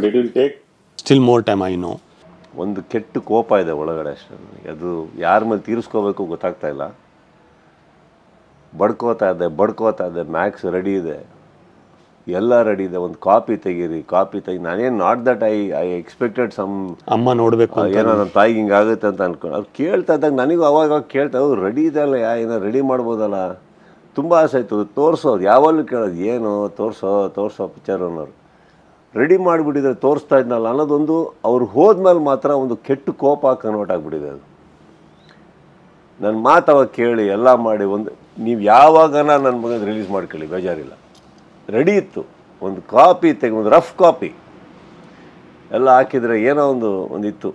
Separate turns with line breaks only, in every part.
But it will take still more time, I know.
ಒಂದು ಕೆಟ್ಟ ಕೋಪ ಇದೆ ಒಳಗಡೆ ಅಷ್ಟೇ ನನಗೆ. ಅದು ಯಾರ ಮೇಲೆ ತೀರಿಸ್ಕೋಬೇಕು ಗೊತ್ತಾಗ್ತಾ ಇಲ್ಲ. ಬಡ್ಕೋತಾ ಇದೆ. ಮ್ಯಾಕ್ಸ್ ರೆಡಿ ಇದೆ, ಎಲ್ಲ ರೆಡಿ ಇದೆ. ಒಂದು ಕಾಪಿ ತೆಗೀರಿ. ನಾನೇನು not that I expected some
ಅಮ್ಮ ನೋಡಬೇಕು
ಏನೋ ನನ್ನ ತಾಯಿಗೆ ಹಿಂಗಾಗುತ್ತೆ ಅಂತ ಅನ್ಕೊಂಡು ಅವ್ರು ಕೇಳ್ತಾ ಇದ್ದಾಗ ನನಗೂ ಅವಾಗ ಕೇಳ್ತಾ ರೆಡಿ ಇದೆ ಅಲ್ಲ, ಏನೋ ರೆಡಿ ಮಾಡ್ಬೋದಲ್ಲ. ತುಂಬ ಆಸೆ ಆಯಿತು ತೋರಿಸೋದು. ಯಾವಾಗಲೂ ಕೇಳೋದು ಏನು ತೋರಿಸೋ ಪಿಕ್ಚರ್ ಅನ್ನೋರು. ರೆಡಿ ಮಾಡಿಬಿಟ್ಟಿದ್ರೆ ತೋರಿಸ್ತಾ ಇದ್ನಲ್ಲ ಅನ್ನೋದೊಂದು ಅವ್ರು ಹೋದ್ಮೇಲೆ ಮಾತ್ರ ಒಂದು ಕೆಟ್ಟ ಕೋಪ ಕನ್ವರ್ಟ್ ಆಗಿಬಿಟ್ಟಿದೆ. ಅದು ನನ್ನ ಮಾತು ಅವಾಗ ಕೇಳಿ ಎಲ್ಲ ಮಾಡಿ ನೀವು ಯಾವಾಗನ ನನ್ನ ಮಗನ ರಿಲೀಸ್ ಮಾಡ್ಕೊಳ್ಳಿ, ಬೇಜಾರಿಲ್ಲ. ರೆಡಿ ಇತ್ತು, ಒಂದು ಕಾಪಿ ಒಂದು ರಫ್ ಕಾಪಿ ಎಲ್ಲ ಹಾಕಿದರೆ ಏನೋ ಒಂದಿತ್ತು.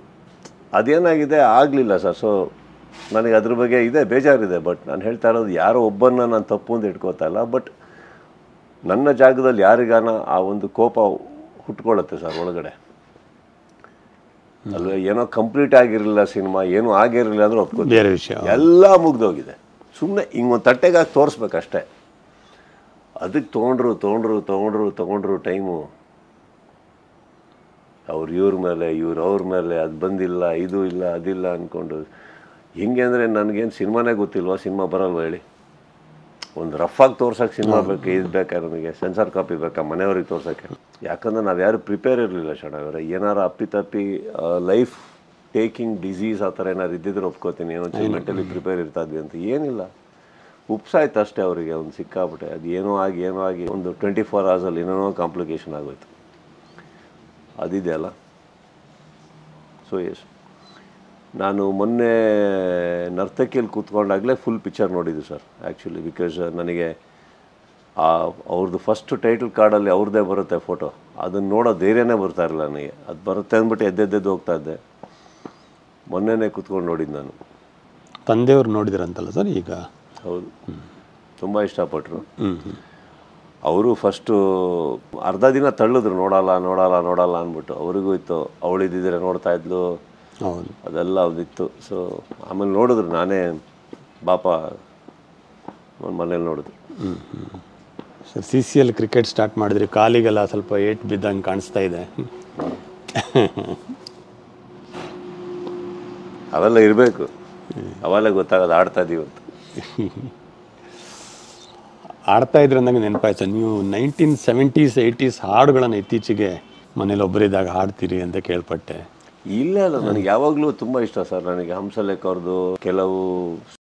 ಅದೇನಾಗಿದೆ ಆಗಲಿಲ್ಲ ಸರ್. ಸೊ ನನಗೆ ಅದ್ರ ಬಗ್ಗೆ ಇದೆ, ಬೇಜಾರಿದೆ. ಬಟ್ ನಾನು ಹೇಳ್ತಾ ಇರೋದು ಯಾರೋ ಒಬ್ಬನ್ನ ನಾನು ತಪ್ಪು ಅಂತ ಇಟ್ಕೋತಾ ಇಲ್ಲ. ಬಟ್ ನನ್ನ ಜಾಗದಲ್ಲಿ ಯಾರಿಗಾನ ಆ ಒಂದು ಕೋಪ ಹುಟ್ಕೊಳ್ಳುತ್ತೆ ಸರ್ ಒಳಗಡೆ ಅಲ್ವೇ. ಏನೋ ಕಂಪ್ಲೀಟ್ ಆಗಿರಲಿಲ್ಲ ಸಿನಿಮಾ, ಏನೂ ಆಗಿರಲಿಲ್ಲ ಅಂದ್ರೆ ಒಪ್ಕೋತೀನಿ,
ಬೇರೆ ವಿಷಯ.
ಎಲ್ಲ ಮುಗ್ದೋಗಿದೆ. ಸುಮ್ಮನೆ ಹಿಂಗೊಂದು ತಟ್ಟೆಗಾಗಿ ತೋರಿಸ್ಬೇಕಷ್ಟೇ. ಅದಕ್ಕೆ ತೊಗೊಂಡ್ರು ಟೈಮು. ಇವ್ರ ಮೇಲೆ ಅವ್ರ ಮೇಲೆ ಅದು ಬಂದಿಲ್ಲ, ಇದು ಇಲ್ಲ, ಅದಿಲ್ಲ ಅಂದ್ಕೊಂಡು ಹೆಂಗೆ ಅಂದರೆ ನನಗೇನು ಸಿನಿಮಾನೇ ಗೊತ್ತಿಲ್ವಾ, ಸಿನಿಮಾ ಬರಲ್ವ ಹೇಳಿ. ಒಂದು ರಫಾಗಿ ತೋರ್ಸೋಕ್ಕೆ ಸಿನಿಮಾ ಬೇಕು, ಇದು ಬೇಕಾ ನನಗೆ, ಸೆನ್ಸಾರ್ ಕಾಪಿ ಬೇಕಾ ಮನೆಯವ್ರಿಗೆ ತೋರ್ಸೋಕ್ಕೆ. ಯಾಕಂದ್ರೆ ನಾವು ಯಾರು ಪ್ರಿಪೇರ್ ಇರಲಿಲ್ಲ ಶರಣವರೇ. ಏನಾರು ಅಪ್ಪಿತಪ್ಪಿ ಲೈಫ್ ಟೇಕಿಂಗ್ ಡಿಸೀಸ್ ಆ ಥರ ಏನಾರು ಇದ್ದಿದ್ರೆ ಒಪ್ಕೋತೀನಿ, ಏನೋ ಮೆಂಟಲಿ ಪ್ರಿಪೇರ್ ಇರ್ತಾ ಇದ್ವಿ ಅಂತ. ಏನಿಲ್ಲ, ಉಪ್ಸಾಯ್ತು ಅಷ್ಟೇ ಅವರಿಗೆ. ಒಂದು ಸಿಕ್ಕಾಬಿಟ್ಟೆ ಅದು ಏನೋ ಆಗಿ ಒಂದು 24 hours ಏನೇನೋ ಕಾಂಪ್ಲಿಕೇಶನ್ ಆಗೋಯ್ತು. ಅದಿದೆಯಲ್ಲ. ಸೊ ಎಸ್, ನಾನು ಮೊನ್ನೆ ನರ್ತಕಿಯಲ್ಲಿ ಕೂತ್ಕೊಂಡಾಗಲೇ ಫುಲ್ ಪಿಕ್ಚರ್ ನೋಡಿದ್ದು ಸರ್ ಆ್ಯಕ್ಚುಲಿ. ಬಿಕಾಸ್ ನನಗೆ ಅವ್ರದ್ದು ಫಸ್ಟ್ ಟೈಟಲ್ ಕಾರ್ಡಲ್ಲಿ ಅವ್ರದ್ದೇ ಬರುತ್ತೆ ಫೋಟೋ. ಅದನ್ನು ನೋಡೋ ಧೈರ್ಯನೇ ಬರ್ತಾ ಇರಲಿಲ್ಲ ನನಗೆ. ಅದು ಬರುತ್ತೆ ಅಂದ್ಬಿಟ್ಟು ಎದ್ದೆದ್ದು ಹೋಗ್ತಾ ಇದ್ದೆ. ಮೊನ್ನೆನೇ ಕೂತ್ಕೊಂಡು ನೋಡಿದ್ದು ನಾನು.
ತಂದೆಯವ್ರು ನೋಡಿದ್ರಂತಲ್ಲ ಸರ್ ಈಗ?
ಹೌದು, ತುಂಬ ಇಷ್ಟಪಟ್ಟರು. ಅವರು ಫಸ್ಟು ಅರ್ಧ ದಿನ ತಳ್ಳಿದ್ರು, ನೋಡಲ್ಲ ಅಂದ್ಬಿಟ್ಟು. ಅವ್ರಿಗೂ ಇತ್ತು, ಅವಳಿದ್ದಿದ್ರೆ ನೋಡ್ತಾ ಇದ್ಲು,
ಹೌದು,
ಅದೆಲ್ಲ ಅದಿತ್ತು. ಸೊ ಆಮೇಲೆ ನೋಡಿದ್ರು, ನಾನೇ ಬಾಪ ಮನೇಲಿ ನೋಡಿದ್ರು.
ಸರ್ CCL ಕ್ರಿಕೆಟ್ ಸ್ಟಾರ್ಟ್ ಮಾಡಿದ್ರಿ, ಕಾಲಿಗೆಲ್ಲ ಸ್ವಲ್ಪ ಏಟ್ ಬಿದ್ದಂಗೆ ಕಾಣಿಸ್ತಾ ಇದೆ.
ಅವೆಲ್ಲ ಇರಬೇಕು, ಅವೆಲ್ಲ ಗೊತ್ತಾಗೋದು ಆಡ್ತಾ ಇದ್ದೀವಿ ಅಂತ.
ಆಡ್ತಾ ಇದ್ರೆ ಅಂದಾಗ ನೆನಪಾಯ್ತು, ನೀವು 1970s 80s ಹಾಡುಗಳನ್ನು ಇತ್ತೀಚೆಗೆ ಮನೇಲಿ ಒಬ್ಬರಿದ್ದಾಗ ಹಾಡ್ತೀರಿ ಅಂತ ಕೇಳ್ಪಟ್ಟೆ.
ಇಲ್ಲ ನನಗೆ ಯಾವಾಗಲೂ ತುಂಬ ಇಷ್ಟ ಸರ್. ನನಗೆ ಹಂಸಲೇಖ ಅವ್ರದ್ದು ಕೆಲವು